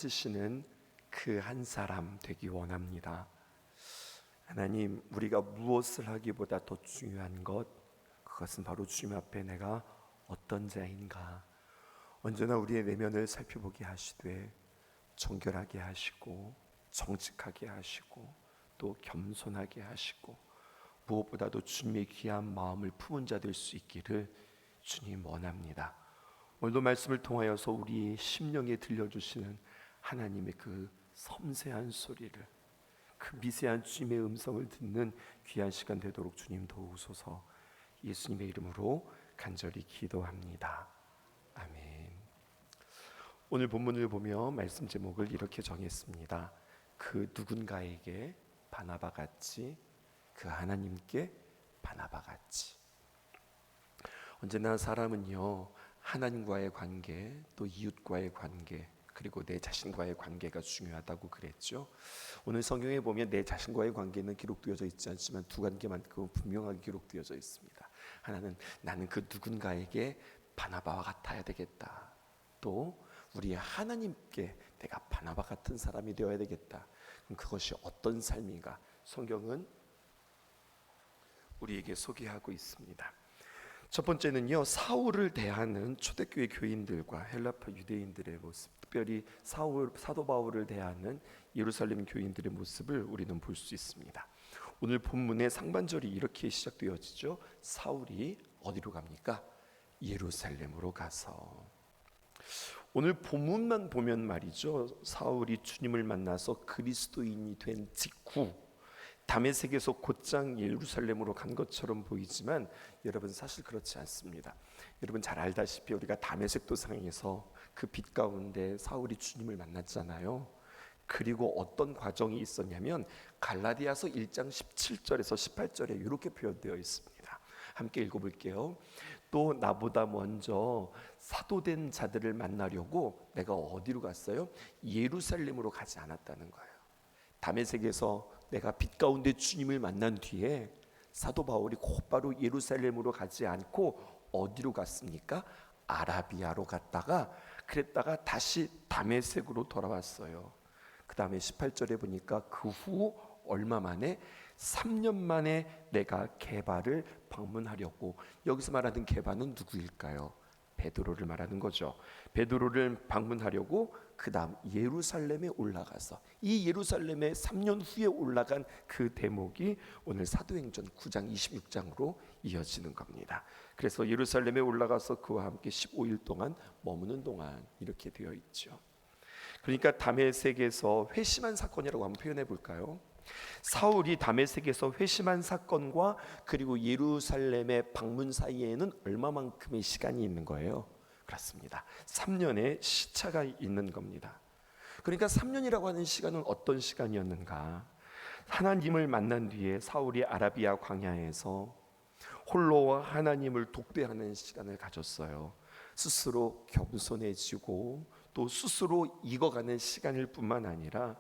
쓰시는 그 한 사람 되기 원합니다. 하나님, 우리가 무엇을 하기보다 더 중요한 것, 그것은 바로 주님 앞에 내가 어떤 자인가 언제나 우리의 내면을 살펴보게 하시되 정결하게 하시고 정직하게 하시고 또 겸손하게 하시고 무엇보다도 주님의 귀한 마음을 품은 자 될 수 있기를 주님 원합니다. 오늘도 말씀을 통하여서 우리 심령에 들려주시는 하나님의 그 섬세한 소리를, 그 미세한 주님의 음성을 듣는 귀한 시간 되도록 주님 도우소서. 예수님의 이름으로 간절히 기도합니다. 아멘. 오늘 본문을 보며 말씀 제목을 이렇게 정했습니다. 그 누군가에게 바나바 같이, 그 하나님께 바나바 같이. 언제나 사람은요, 하나님과의 관계, 또 이웃과의 관계, 그리고 내 자신과의 관계가 중요하다고 그랬죠. 오늘 성경에 보면 내 자신과의 관계는 기록되어져 있지 않지만 두 관계만큼은 분명하게 기록되어져 있습니다. 하나는 나는 그 누군가에게 바나바와 같아야 되겠다. 또 우리 하나님께 내가 바나바 같은 사람이 되어야 되겠다. 그럼 그것이 어떤 삶인가? 성경은 우리에게 소개하고 있습니다. 첫 번째는요, 사울을 대하는 초대교회 교인들과 헬라파 유대인들의 모습, 특별히 사도 바울을 대하는 예루살렘 교인들의 모습을 우리는 볼 수 있습니다. 오늘 본문의 상반절이 이렇게 시작되어지죠. 사울이 어디로 갑니까? 예루살렘으로 가서. 오늘 본문만 보면 말이죠, 사울이 주님을 만나서 그리스도인이 된 직후 다메섹에서 곧장 예루살렘으로 간 것처럼 보이지만 여러분, 사실 그렇지 않습니다. 여러분 잘 알다시피 우리가 다메섹 도상에서 그 빛 가운데 사울이 주님을 만났잖아요. 그리고 어떤 과정이 있었냐면 갈라디아서 1장 17절에서 18절에 이렇게 표현되어 있습니다. 함께 읽어볼게요. 또 나보다 먼저 사도된 자들을 만나려고 내가 어디로 갔어요? 예루살렘으로 가지 않았다는 거예요. 다메섹에서 내가 빛 가운데 주님을 만난 뒤에 사도 바울이 곧바로 예루살렘으로 가지 않고 어디로 갔습니까? 아라비아로 갔다가 그랬다가 다시 다메섹으로 돌아왔어요. 그 다음에 18절에 보니까 그 후 얼마 만에 3년 만에 내가 게바를 방문하려고. 여기서 말하는 게바는 누구일까요? 베드로를 말하는 거죠. 베드로를 방문하려고 그 다음 예루살렘에 올라가서, 이 예루살렘에 3년 후에 올라간 그 대목이 오늘 사도행전 9장 26장으로 이어지는 겁니다. 그래서 예루살렘에 올라가서 그와 함께 15일 동안 머무는 동안 이렇게 되어 있죠. 그러니까 다메섹에서 회심한 사건이라고 한번 표현해 볼까요? 사울이 다메섹에서 회심한 사건과 그리고 예루살렘의 방문 사이에는 얼마만큼의 시간이 있는 거예요? 그렇습니다. 3년의 시차가 있는 겁니다. 그러니까 3년이라고 하는 시간은 어떤 시간이었는가? 하나님을 만난 뒤에 사울이 아라비아 광야에서 홀로 하나님을 독대하는 시간을 가졌어요. 스스로 겸손해지고 또 스스로 익어가는 시간일 뿐만 아니라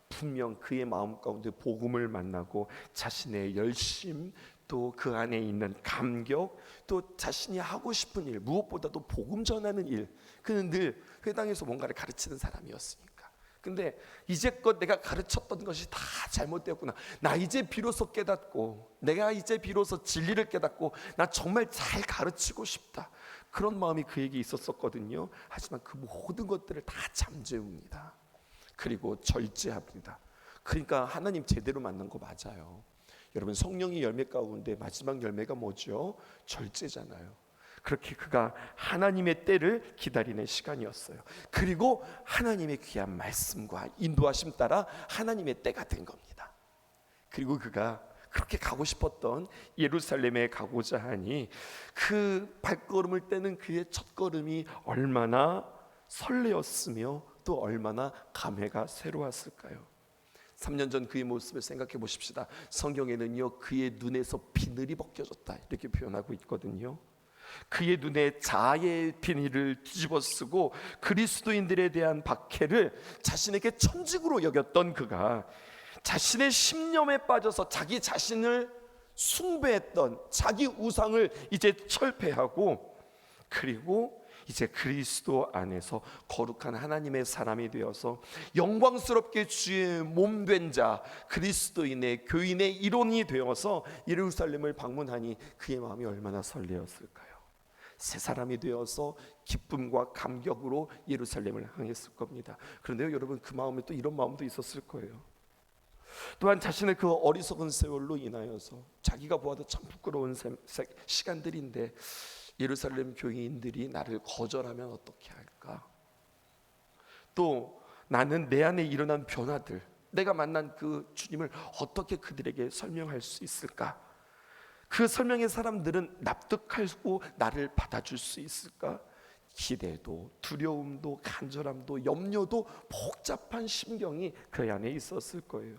분명 그의 마음 가운데 복음을 만나고 자신의 열심, 또 그 안에 있는 감격, 또 자신이 하고 싶은 일, 무엇보다도 복음 전하는 일, 그는 늘 회당에서 뭔가를 가르치는 사람이었으니까. 근데 이제껏 내가 가르쳤던 것이 다 잘못되었구나, 나 이제 비로소 깨닫고, 내가 이제 비로소 진리를 깨닫고 나 정말 잘 가르치고 싶다, 그런 마음이 그에게 있었었거든요. 하지만 그 모든 것들을 다 잠재웁니다. 그리고 절제합니다. 그러니까 하나님 제대로 만난 거 맞아요. 여러분, 성령의 열매 가운데 마지막 열매가 뭐죠? 절제잖아요. 그렇게 그가 하나님의 때를 기다리는 시간이었어요. 그리고 하나님의 귀한 말씀과 인도하심 따라 하나님의 때가 된 겁니다. 그리고 그가 그렇게 가고 싶었던 예루살렘에 가고자 하니 그 발걸음을 떼는 그의 첫걸음이 얼마나 설레었으며 또 얼마나 감회가 새로웠을까요? 3년 전 그의 모습을 생각해 보십시다. 성경에는요, 그의 눈에서 비늘이 벗겨졌다 이렇게 표현하고 있거든요. 그의 눈에 자아의 비닐을 뒤집어 쓰고 그리스도인들에 대한 박해를 자신에게 천직으로 여겼던 그가 자신의 신념에 빠져서 자기 자신을 숭배했던 자기 우상을 이제 철폐하고, 그리고 이제 그리스도 안에서 거룩한 하나님의 사람이 되어서 영광스럽게 주의 몸 된 자 그리스도인의 교인의 일원이 되어서 예루살렘을 방문하니 그의 마음이 얼마나 설레었을까요? 새 사람이 되어서 기쁨과 감격으로 예루살렘을 향했을 겁니다. 그런데요 여러분, 그 마음에 또 이런 마음도 있었을 거예요. 또한 자신의 그 어리석은 세월로 인하여서 자기가 보아도 참 부끄러운 시간들인데 예루살렘 교인들이 나를 거절하면 어떻게 할까? 또 나는 내 안에 일어난 변화들, 내가 만난 그 주님을 어떻게 그들에게 설명할 수 있을까? 그 설명의 사람들은 납득하고 나를 받아줄 수 있을까? 기대도, 두려움도, 간절함도, 염려도, 복잡한 심경이 그 안에 있었을 거예요.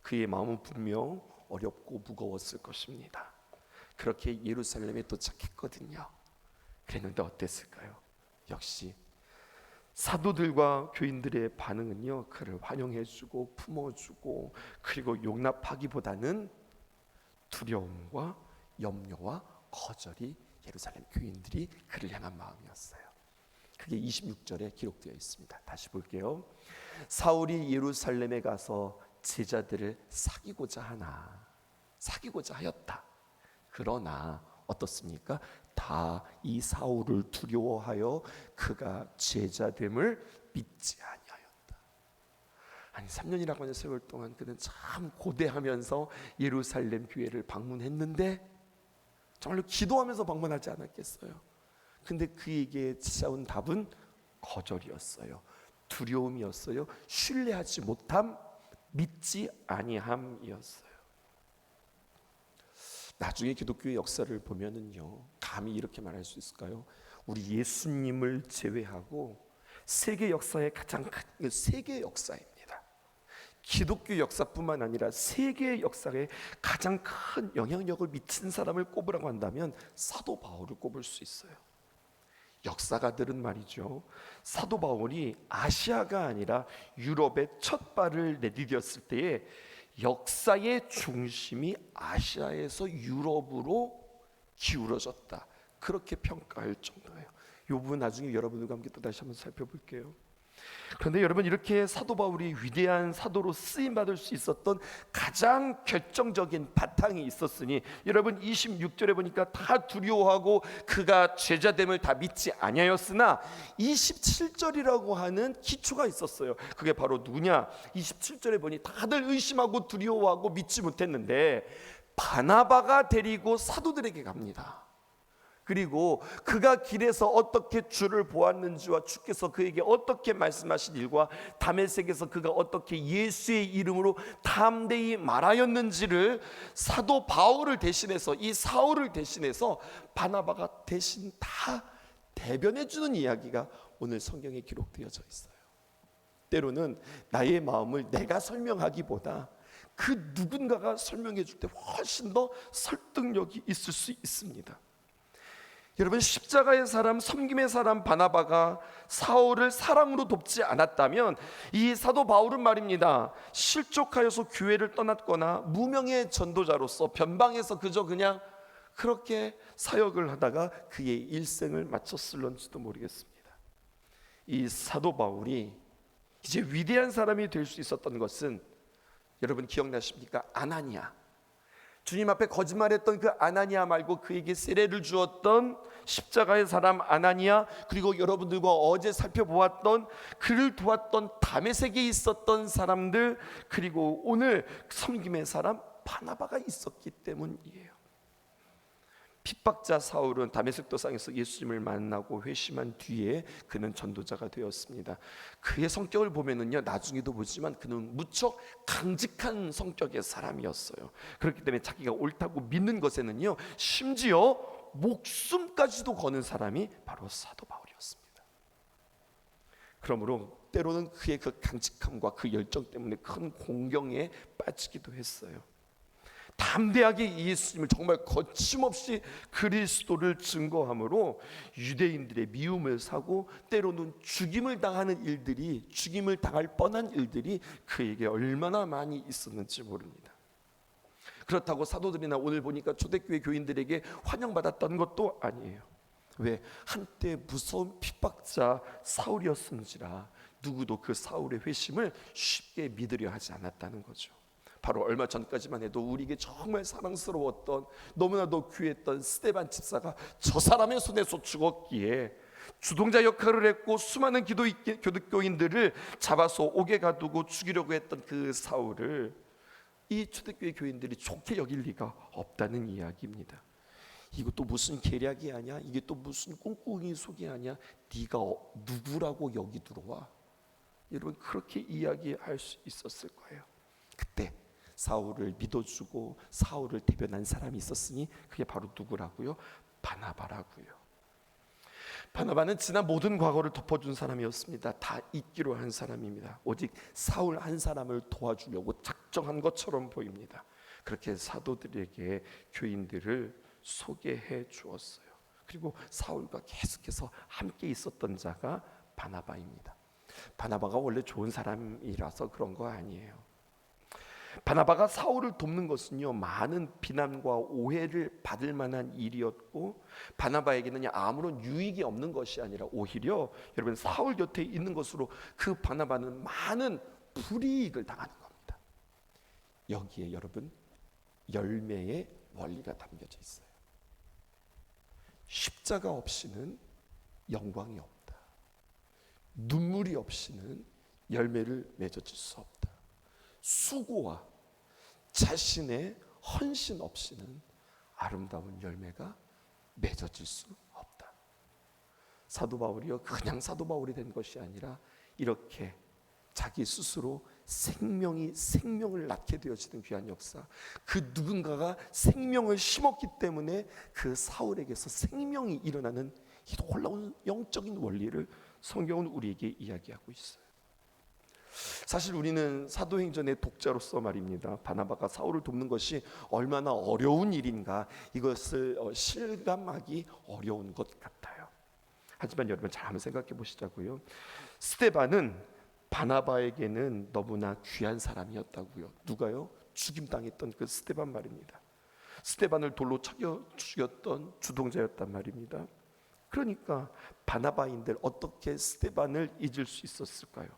그의 마음은 분명 어렵고 무거웠을 것입니다. 그렇게 예루살렘에 도착했거든요. 그랬는데 어땠을까요? 역시 사도들과 교인들의 반응은요, 그를 환영해주고 품어주고 그리고 용납하기보다는 두려움과 염려와 거절이 예루살렘 교인들이 그를 향한 마음이었어요. 그게 26절에 기록되어 있습니다. 다시 볼게요. 사울이 예루살렘에 가서 제자들을 사귀고자 하였다. 그러나 어떻습니까? 다 이 사울을 두려워하여 그가 제자됨을 믿지 아니하였다. 아니 3년이라고 하는 세월 동안 그는 참 고대하면서 예루살렘 교회를 방문했는데 정말로 기도하면서 방문하지 않았겠어요? 근데 그에게 찾아온 답은 거절이었어요. 두려움이었어요. 신뢰하지 못함, 믿지 아니함이었어요. 나중에 기독교의 역사를 보면은요, 감히 이렇게 말할 수 있을까요? 우리 예수님을 제외하고 세계 역사의 가장 큰 세계 역사입니다. 기독교 역사뿐만 아니라 세계 역사에 가장 큰 영향력을 미친 사람을 꼽으라고 한다면 사도 바울을 꼽을 수 있어요. 역사가들은 말이죠, 사도 바울이 아시아가 아니라 유럽에 첫 발을 내디뎠을 때에 역사의 중심이 아시아에서 유럽으로 기울어졌다, 그렇게 평가할 정도예요. 이 부분 나중에 여러분들과 함께 또 다시 한번 살펴볼게요. 그런데 여러분, 이렇게 사도 바울이 위대한 사도로 쓰임받을 수 있었던 가장 결정적인 바탕이 있었으니, 여러분 26절에 보니까 다 두려워하고 그가 제자됨을 다 믿지 아니하였으나 27절이라고 하는 기초가 있었어요. 그게 바로 누구냐? 27절에 보니 다들 의심하고 두려워하고 믿지 못했는데 바나바가 데리고 사도들에게 갑니다. 그리고 그가 길에서 어떻게 주를 보았는지와 주께서 그에게 어떻게 말씀하신 일과 다메섹에서 그가 어떻게 예수의 이름으로 담대히 말하였는지를 사도 바울을 대신해서, 이 사울을 대신해서 바나바가 대신 다 대변해 주는 이야기가 오늘 성경에 기록되어져 있어요. 때로는 나의 마음을 내가 설명하기보다 그 누군가가 설명해 줄 때 훨씬 더 설득력이 있을 수 있습니다. 여러분, 십자가의 사람, 섬김의 사람 바나바가 사울을 사랑으로 돕지 않았다면 이 사도 바울은 말입니다, 실족하여서 교회를 떠났거나 무명의 전도자로서 변방에서 그냥 그렇게 사역을 하다가 그의 일생을 마쳤을런지도 모르겠습니다. 이 사도 바울이 이제 위대한 사람이 될 수 있었던 것은, 여러분 기억나십니까? 아나니아, 주님 앞에 거짓말했던 그 아나니아 말고 그에게 세례를 주었던 십자가의 사람 아나니아, 그리고 여러분들과 어제 살펴보았던 그를 도왔던 다메섹에 있었던 사람들, 그리고 오늘 섬김의 사람 바나바가 있었기 때문이에요. 핍박자 사울은 다메섹 도상에서 예수님을 만나고 회심한 뒤에 그는 전도자가 되었습니다. 그의 성격을 보면은요, 나중에도 보지만 그는 무척 강직한 성격의 사람이었어요. 그렇기 때문에 자기가 옳다고 믿는 것에는요, 심지어 목숨까지도 거는 사람이 바로 사도 바울이었습니다. 그러므로 때로는 그의 그 강직함과 그 열정 때문에 큰 공경에 빠지기도 했어요. 담대하게 예수님을 정말 거침없이 그리스도를 증거함으로 유대인들의 미움을 사고 때로는 죽임을 당하는 일들이, 죽임을 당할 뻔한 일들이 그에게 얼마나 많이 있었는지 모릅니다. 그렇다고 사도들이나 오늘 보니까 초대교회 교인들에게 환영받았던 것도 아니에요. 왜? 한때 무서운 핍박자 사울이었은지라 누구도 그 사울의 회심을 쉽게 믿으려 하지 않았다는 거죠. 바로 얼마 전까지만 해도 우리에게 정말 사랑스러웠던, 너무나도 귀했던 스데반 집사가 저 사람의 손에서 죽었기에 주동자 역할을 했고 수많은 기독교인들을 잡아서 옥에 가두고 죽이려고 했던 그 사울을 이 초대교회 교인들이 좋게 여길 리가 없다는 이야기입니다. 이것도 무슨 계략이 아니야? 이게 또 무슨 꿍꿍이 속이 아니야? 네가 누구라고 여기 들어와? 여러분, 그렇게 이야기할 수 있었을 거예요. 그때 사울을 믿어주고 사울을 대변한 사람이 있었으니 그게 바로 누구라고요? 바나바라고요. 바나바는 지난 모든 과거를 덮어준 사람이었습니다. 다 잊기로 한 사람입니다. 오직 사울 한 사람을 도와주려고 작정한 것처럼 보입니다. 그렇게 사도들에게 교인들을 소개해 주었어요. 그리고 사울과 계속해서 함께 있었던 자가 바나바입니다. 바나바가 원래 좋은 사람이라서 그런 거 아니에요. 바나바가 사울을 돕는 것은요, 많은 비난과 오해를 받을 만한 일이었고, 바나바에게는 아무런 유익이 없는 것이 아니라 오히려 여러분 사울 곁에 있는 것으로 그 바나바는 많은 불이익을 당하는 겁니다. 여기에 여러분 열매의 원리가 담겨져 있어요. 십자가 없이는 영광이 없다. 눈물이 없이는 열매를 맺어줄 수 없다. 수고와 자신의 헌신 없이는 아름다운 열매가 맺어질 수 없다. 사도 바울이요, 그냥 사도 바울이 된 것이 아니라 이렇게 자기 스스로 생명을 낳게 되어지는 귀한 역사, 그 누군가가 생명을 심었기 때문에 그 사울에게서 생명이 일어나는 이 놀라운 영적인 원리를 성경은 우리에게 이야기하고 있어요. 사실 우리는 사도행전의 독자로서 말입니다, 바나바가 사울을 돕는 것이 얼마나 어려운 일인가, 이것을 실감하기 어려운 것 같아요. 하지만 여러분 잘 한번 생각해 보시자고요. 스데반은 바나바에게는 너무나 귀한 사람이었다고요. 누가요? 죽임당했던 그 스데반 말입니다. 스데반을 돌로 쳐겨 죽였던 주동자였단 말입니다. 그러니까 바나바인들 어떻게 스데반을 잊을 수 있었을까요?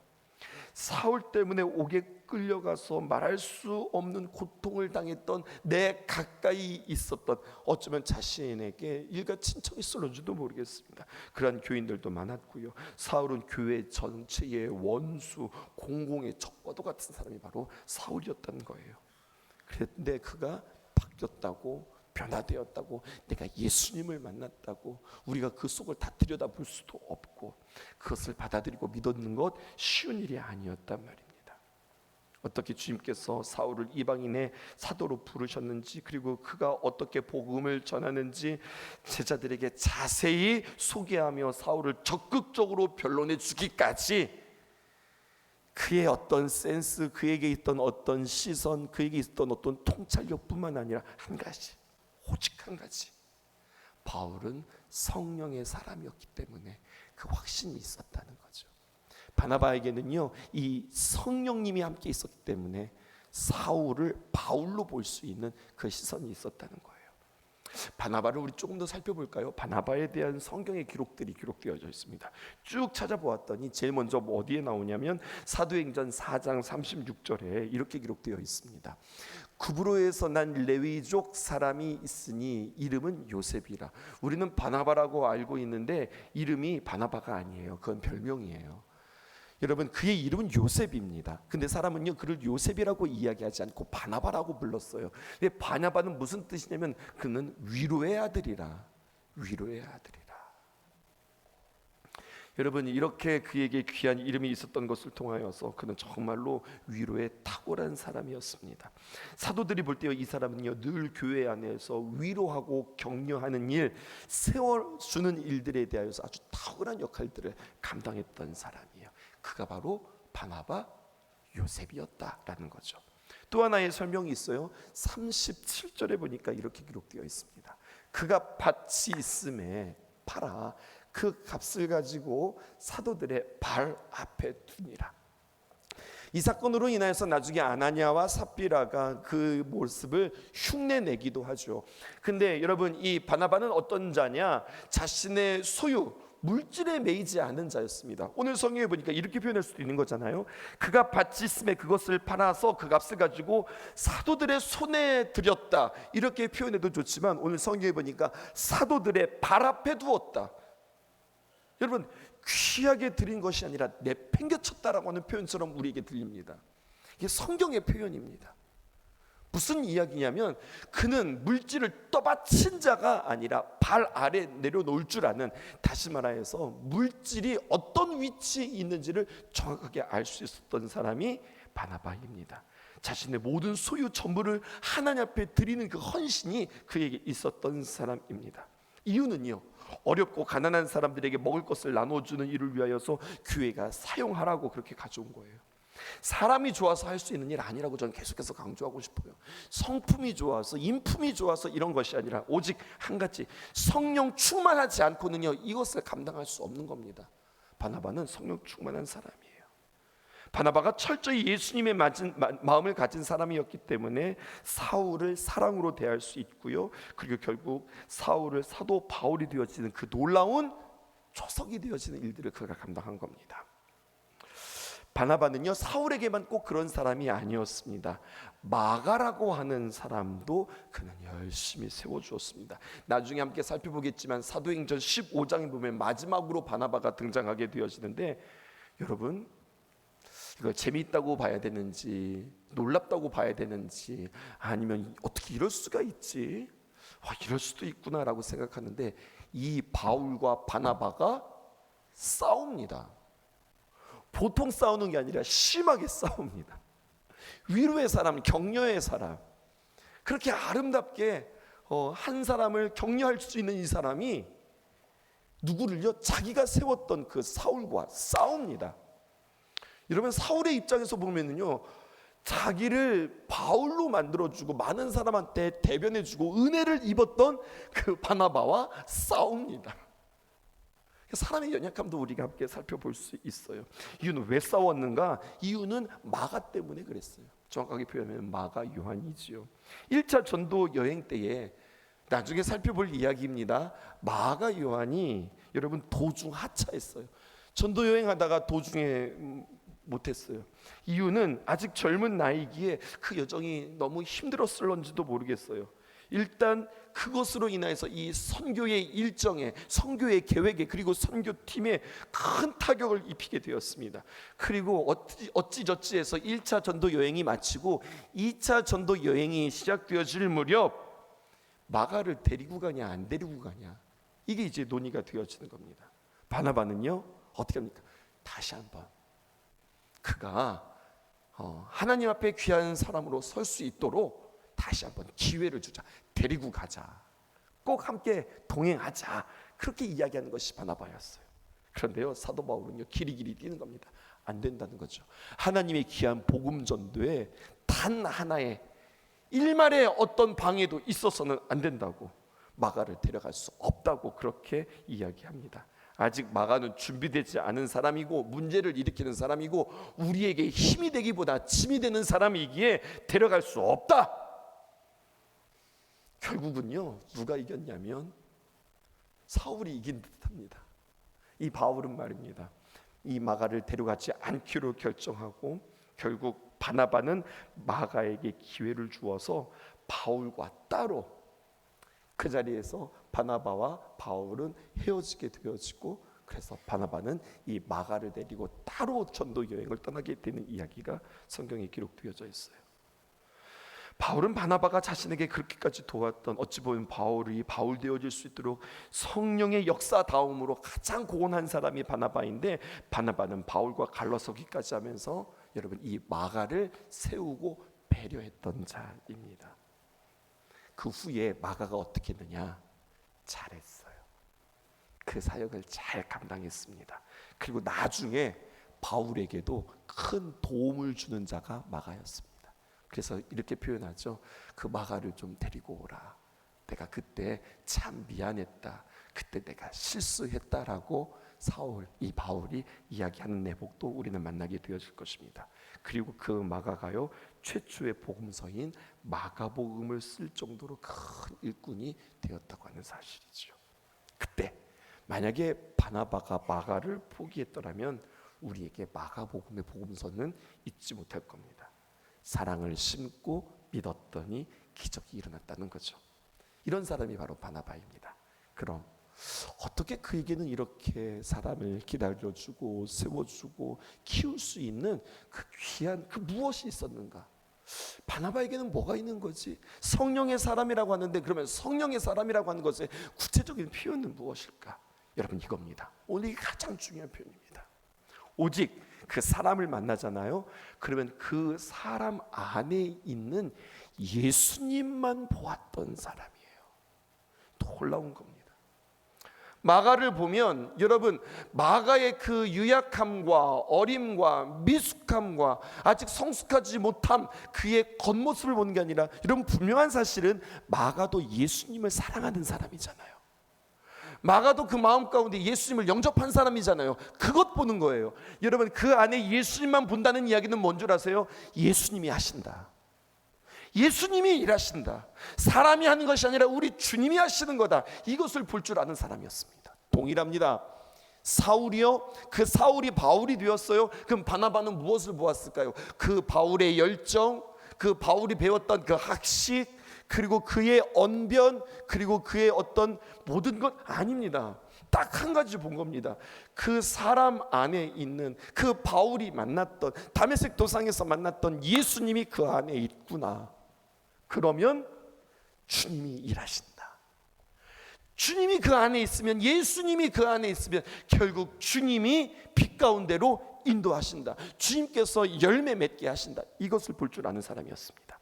사울 때문에 옥에 끌려가서 말할 수 없는 고통을 당했던, 내 가까이 있었던, 어쩌면 자신에게 일가 친척이 있을지도 모르겠습니다. 그러한 교인들도 많았고요. 사울은 교회 전체의 원수, 공공의 적과도 같은 사람이 바로 사울이었던 거예요. 그런데 그가 바뀌었다고, 변화되었다고, 내가 예수님을 만났다고 우리가 그 속을 다 들여다볼 수도 없고, 그것을 받아들이고 믿는 것 쉬운 일이 아니었단 말입니다. 어떻게 주님께서 사울을 이방인의 사도로 부르셨는지, 그리고 그가 어떻게 복음을 전하는지 제자들에게 자세히 소개하며 사울을 적극적으로 변론해 주기까지 그의 어떤 센스, 그에게 있던 어떤 시선, 그에게 있던 어떤 통찰력뿐만 아니라 한 가지, 오직 한 가지, 바울은 성령의 사람이었기 때문에 그 확신이 있었다는 거죠. 바나바에게는요, 이 성령님이 함께 있었기 때문에 사울을 바울로 볼 수 있는 그 시선이 있었다는 거예요. 바나바를 우리 조금 더 살펴볼까요? 바나바에 대한 성경의 기록들이 기록되어져 있습니다. 쭉 찾아보았더니 제일 먼저 어디에 나오냐면 사도행전 4장 36절에 이렇게 기록되어 있습니다. 구브로에서 난 레위족 사람이 있으니 이름은 요셉이라. 우리는 바나바라고 알고 있는데 이름이 바나바가 아니에요. 그건 별명이에요. 여러분, 그의 이름은 요셉입니다. 근데 사람은요, 그를 요셉이라고 이야기하지 않고 바나바라고 불렀어요. 근데 바나바는 무슨 뜻이냐면 그는 위로의 아들이라. 위로의 아들이라. 여러분, 이렇게 그에게 귀한 이름이 있었던 것을 통하여서 그는 정말로 위로에 탁월한 사람이었습니다. 사도들이 볼 때 이 사람은요, 늘 교회 안에서 위로하고 격려하는 일, 세워주는 일들에 대하여서 아주 탁월한 역할들을 감당했던 사람이에요. 그가 바로 바나바 요셉이었다라는 거죠. 또 하나의 설명이 있어요. 37절에 보니까 이렇게 기록되어 있습니다. 그가 밭이 있음에 팔아 그 값을 가지고 사도들의 발 앞에 두니라. 이 사건으로 인하여서 나중에 아나니아와 삽비라가 그 모습을 흉내내기도 하죠. 근데 여러분, 이 바나바는 어떤 자냐? 자신의 소유, 물질에 매이지 않은 자였습니다. 오늘 성경에 보니까 이렇게 표현할 수도 있는 거잖아요. 그가 밭짓음에 그것을 팔아서 그 값을 가지고 사도들의 손에 들였다, 이렇게 표현해도 좋지만 오늘 성경에 보니까 사도들의 발 앞에 두었다. 여러분, 귀하게 드린 것이 아니라 내팽개쳤다라고 하는 표현처럼 우리에게 들립니다. 이게 성경의 표현입니다. 무슨 이야기냐면 그는 물질을 떠받친 자가 아니라 발 아래 내려놓을 줄 아는, 다시 말하여서 물질이 어떤 위치에 있는지를 정확하게 알 수 있었던 사람이 바나바입니다. 자신의 모든 소유 전부를 하나님 앞에 드리는 그 헌신이 그에게 있었던 사람입니다. 이유는요, 어렵고 가난한 사람들에게 먹을 것을 나눠주는 일을 위하여서 교회가 사용하라고 그렇게 가져온 거예요. 사람이 좋아서 할 수 있는 일 아니라고 저는 계속해서 강조하고 싶어요. 성품이 좋아서, 인품이 좋아서 이런 것이 아니라 오직 한 가지, 성령 충만하지 않고는요 이것을 감당할 수 없는 겁니다. 바나바는 성령 충만한 사람이에요. 바나바가 철저히 예수님의 마음을 가진 사람이었기 때문에 사울을 사랑으로 대할 수 있고요, 그리고 결국 사울을 사도 바울이 되어지는 그 놀라운 초석이 되어지는 일들을 그가 감당한 겁니다. 바나바는요 사울에게만 꼭 그런 사람이 아니었습니다. 마가라고 하는 사람도 그는 열심히 세워주었습니다. 나중에 함께 살펴보겠지만 사도행전 15장에 보면 마지막으로 바나바가 등장하게 되어지는데, 여러분, 이걸 재미있다고 봐야 되는지 놀랍다고 봐야 되는지, 아니면 어떻게 이럴 수가 있지, 이럴 수도 있구나라고 생각하는데, 이 바울과 바나바가 싸웁니다. 보통 싸우는 게 아니라 심하게 싸웁니다. 위로의 사람, 격려의 사람, 그렇게 아름답게 한 사람을 격려할 수 있는 이 사람이 누구를요? 자기가 세웠던 그 사울과 싸웁니다. 여러분, 사울의 입장에서 보면은요, 자기를 바울로 만들어주고 많은 사람한테 대변해주고 은혜를 입었던 그 바나바와 싸웁니다. 사람의 연약함도 우리가 함께 살펴볼 수 있어요. 이유는 왜 싸웠는가? 이유는 마가 때문에 그랬어요. 정확하게 표현하면 마가 요한이지요. 1차 전도 여행 때에 나중에 살펴볼 이야기입니다. 마가 요한이 여러분 도중 하차했어요. 전도 여행하다가 도중에 못했어요. 이유는 아직 젊은 나이기에 그 여정이 너무 힘들었을런지도 모르겠어요. 일단 그것으로 인해서 이 선교의 일정에, 선교의 계획에, 그리고 선교팀에 큰 타격을 입히게 되었습니다. 그리고 어찌저찌 해서 1차 전도 여행이 마치고 2차 전도 여행이 시작되어질 무렵 마가를 데리고 가냐 안 데리고 가냐, 이게 이제 논의가 되어지는 겁니다. 바나바는요 어떻게 합니까? 다시 한번 그가 하나님 앞에 귀한 사람으로 설 수 있도록 다시 한번 기회를 주자, 데리고 가자, 꼭 함께 동행하자, 그렇게 이야기하는 것이 바나바였어요. 그런데요 사도 바울은요 길이길이 뛰는 겁니다. 안 된다는 거죠. 하나님의 귀한 복음 전도에 단 하나의 일말의 어떤 방해도 있어서는 안 된다고, 마가를 데려갈 수 없다고 그렇게 이야기합니다. 아직 마가는 준비되지 않은 사람이고 문제를 일으키는 사람이고 우리에게 힘이 되기보다 짐이 되는 사람이기에 데려갈 수 없다. 결국은요 누가 이겼냐면 사울이 이긴 듯합니다. 이 바울은 말입니다, 이 마가를 데려가지 않기로 결정하고 결국 바나바는 마가에게 기회를 주어서 바울과 따로 그 자리에서 바나바와 바울은 헤어지게 되어지고, 그래서 바나바는 이 마가를 데리고 따로 전도 여행을 떠나게 되는 이야기가 성경에 기록되어져 있어요. 바울은 바나바가 자신에게 그렇게까지 도왔던, 어찌 보면 바울이 바울 되어질 수 있도록 성령의 역사다움으로 가장 고온한 사람이 바나바인데, 바나바는 바울과 갈라서기까지 하면서 여러분 이 마가를 세우고 배려했던 자입니다. 그 후에 마가가 어떻게 했느냐? 잘했어요. 그 사역을 잘 감당했습니다. 그리고 나중에 바울에게도 큰 도움을 주는 자가 마가였습니다. 그래서 이렇게 표현하죠. 그 마가를 좀 데리고 오라. 내가 그때 참 미안했다. 그때 내가 실수했다라고 사울, 이 바울이 이야기하는 내복도 우리는 만나게 되어질 것입니다. 그리고 그 마가가요, 최초의 복음서인 마가복음을 쓸 정도로 큰 일꾼이 되었다고 하는 사실이죠. 그때 만약에 바나바가 마가를 포기했더라면 우리에게 마가복음의 복음서는 잊지 못할 겁니다. 사랑을 심고 믿었더니 기적이 일어났다는 거죠. 이런 사람이 바로 바나바입니다. 그럼 어떻게 그에게는 이렇게 사람을 기다려주고 세워주고 키울 수 있는 그 귀한 그 무엇이 있었는가? 바나바에게는 뭐가 있는 거지? 성령의 사람이라고 하는데, 그러면 성령의 사람이라고 하는 것의 구체적인 표현은 무엇일까? 여러분, 이겁니다. 오늘 이게 가장 중요한 표현입니다. 오직 그 사람을 만나잖아요. 그러면 그 사람 안에 있는 예수님만 보았던 사람이에요. 놀라운 겁니다. 마가를 보면 여러분, 마가의 그 유약함과 어림과 미숙함과 아직 성숙하지 못함, 그의 겉모습을 보는 게 아니라, 여러분, 분명한 사실은 마가도 예수님을 사랑하는 사람이잖아요. 마가도 그 마음 가운데 예수님을 영접한 사람이잖아요. 그것 보는 거예요. 여러분, 그 안에 예수님만 본다는 이야기는 뭔 줄 아세요? 예수님이 하신다. 예수님이 일하신다. 사람이 하는 것이 아니라 우리 주님이 하시는 거다. 이것을 볼 줄 아는 사람이었습니다. 동일합니다. 사울이요, 그 사울이 바울이 되었어요. 그럼 바나바는 무엇을 보았을까요? 그 바울의 열정, 그 바울이 배웠던 그 학식, 그리고 그의 언변, 그리고 그의 어떤 모든 것 아닙니다. 딱 한 가지 본 겁니다. 그 사람 안에 있는, 그 바울이 만났던, 다메섹 도상에서 만났던 예수님이 그 안에 있구나. 그러면 주님이 일하신다. 주님이 그 안에 있으면, 예수님이 그 안에 있으면 결국 주님이 빛 가운데로 인도하신다. 주님께서 열매 맺게 하신다. 이것을 볼 줄 아는 사람이었습니다.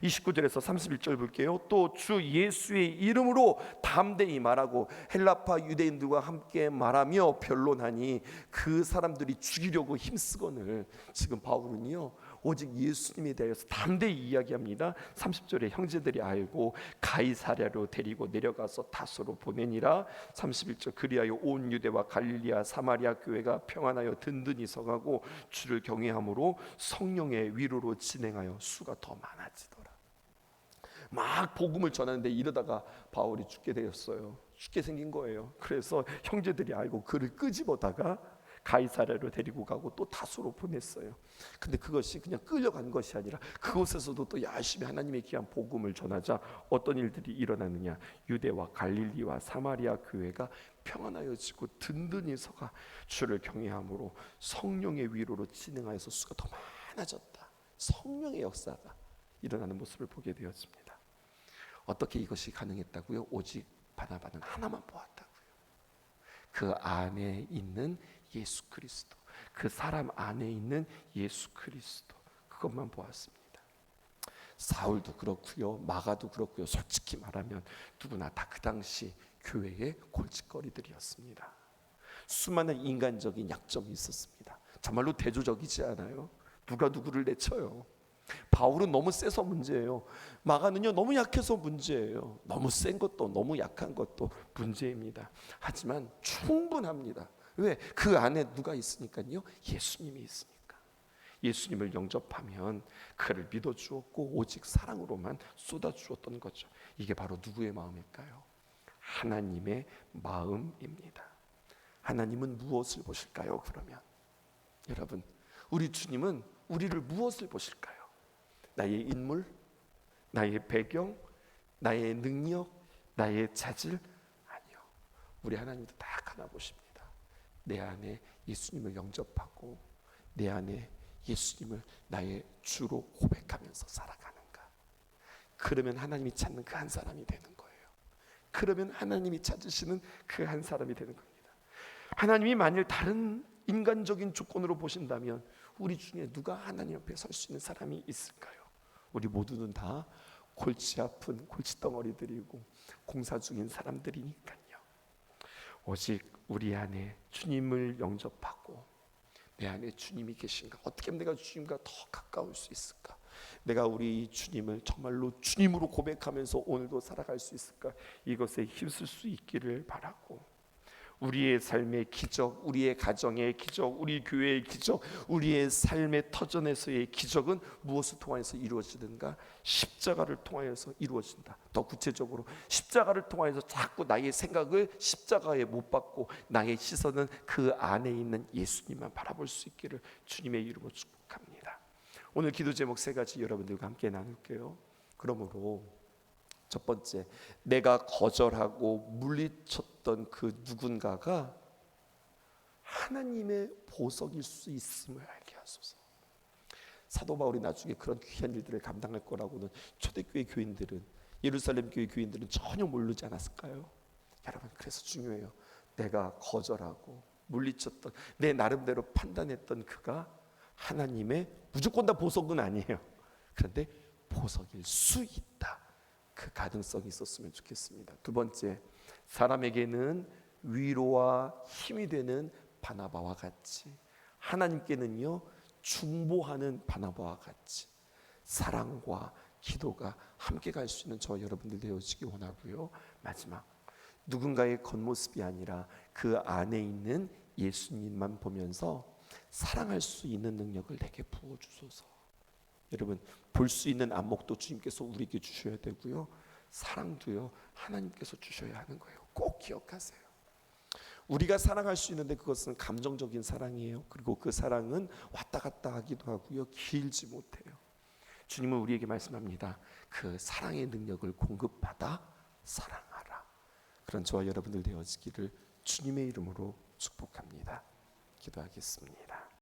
29절에서 31절 볼게요. 또 주 예수의 이름으로 담대히 말하고 헬라파 유대인들과 함께 말하며 변론하니 그 사람들이 죽이려고 힘쓰거늘. 지금 바울은요, 오직 예수님에 대해서 담대히 이야기합니다. 30절에 형제들이 알고 가이사랴로 데리고 내려가서 다소로 보내니라. 31절 그리하여 온 유대와 갈릴리아 사마리아 교회가 평안하여 든든히 서가고 주를 경외함으로 성령의 위로로 진행하여 수가 더 많아지더라. 막 복음을 전하는데 이러다가 바울이 죽게 되었어요. 죽게 생긴 거예요. 그래서 형제들이 알고 그를 끄집어다가 가이사랴로 데리고 가고 또 다소로 보냈어요. 근데 그것이 그냥 끌려간 것이 아니라 그곳에서도 또 열심히 하나님의 귀한 복음을 전하자 어떤 일들이 일어나느냐. 유대와 갈릴리와 사마리아 교회가 평안하여지고 든든히 서가 주를 경외함으로 성령의 위로로 진행하여서 수가 더 많아졌다. 성령의 역사가 일어나는 모습을 보게 되었습니다. 어떻게 이것이 가능했다고요? 오직 바나바는 하나만 보았다고요. 그 안에 있는 예수 그리스도, 그 사람 안에 있는 예수 그리스도, 그것만 보았습니다. 사울도 그렇고요, 마가도 그렇고요. 솔직히 말하면 누구나 다 그 당시 교회의 골칫거리들이었습니다. 수많은 인간적인 약점이 있었습니다. 정말로 대조적이지 않아요. 누가 누구를 내쳐요. 바울은 너무 세서 문제예요. 마가는요, 너무 약해서 문제예요. 너무 센 것도 너무 약한 것도 문제입니다. 하지만 충분합니다. 왜? 그 안에 누가 있으니까요? 예수님이 있으니까. 예수님을 영접하면 그를 믿어주었고 오직 사랑으로만 쏟아주었던 거죠. 이게 바로 누구의 마음일까요? 하나님의 마음입니다. 하나님은 무엇을 보실까요? 그러면 여러분, 우리 주님은 우리를 무엇을 보실까요? 나의 인물, 나의 배경, 나의 능력, 나의 자질? 아니요. 우리 하나님도 딱 하나 보십니다. 내 안에 예수님을 영접하고 내 안에 예수님을 나의 주로 고백하면서 살아가는가. 그러면 하나님이 찾는 그 한 사람이 되는 거예요. 그러면 하나님이 찾으시는 그 한 사람이 되는 겁니다. 하나님이 만일 다른 인간적인 조건으로 보신다면 우리 중에 누가 하나님 앞에 설 수 있는 사람이 있을까요? 우리 모두는 다 골치 아픈 골칫덩어리들이고 공사 중인 사람들이니까요. 오직 우리 안에 주님을 영접하고 내 안에 주님이 계신가? 어떻게 하면 내가 주님과 더 가까울 수 있을까? 내가 우리 주님을 정말로 주님으로 고백하면서 오늘도 살아갈 수 있을까? 이것에 힘쓸 수 있기를 바라고, 우리의 삶의 기적, 우리의 가정의 기적, 우리 교회의 기적, 우리의 삶의 터전에서의 기적은 무엇을 통하여서 이루어지는가? 십자가를 통하여서 이루어진다. 더 구체적으로 십자가를 통하여서 자꾸 나의 생각을 십자가에 못 박고 나의 시선은 그 안에 있는 예수님만 바라볼 수 있기를 주님의 이름으로 축복합니다. 오늘 기도 제목 세 가지 여러분들과 함께 나눌게요. 그러므로 첫 번째, 내가 거절하고 물리쳤던 그 누군가가 하나님의 보석일 수 있음을 알게 하소서. 사도 바울이 나중에 그런 귀한 일들을 감당할 거라고는 초대교회 교인들은, 예루살렘 교회 교인들은 전혀 모르지 않았을까요? 여러분, 그래서 중요해요. 내가 거절하고 물리쳤던, 내 나름대로 판단했던 그가 하나님의, 무조건 다 보석은 아니에요. 그런데 보석일 수 있다. 그 가능성이 있었으면 좋겠습니다. 두 번째, 사람에게는 위로와 힘이 되는 바나바와 같이, 하나님께는요 중보하는 바나바와 같이 사랑과 기도가 함께 갈 수 있는 저와 여러분들 되어지기 원하고요. 마지막, 누군가의 겉모습이 아니라 그 안에 있는 예수님만 보면서 사랑할 수 있는 능력을 내게 부어주소서. 여러분, 볼 수 있는 안목도 주님께서 우리에게 주셔야 되고요, 사랑도요 하나님께서 주셔야 하는 거예요. 꼭 기억하세요. 우리가 사랑할 수 있는데 그것은 감정적인 사랑이에요. 그리고 그 사랑은 왔다 갔다 하기도 하고요, 길지 못해요. 주님은 우리에게 말씀합니다. 그 사랑의 능력을 공급받아 사랑하라. 그런 저와 여러분들 되어지기를 주님의 이름으로 축복합니다. 기도하겠습니다.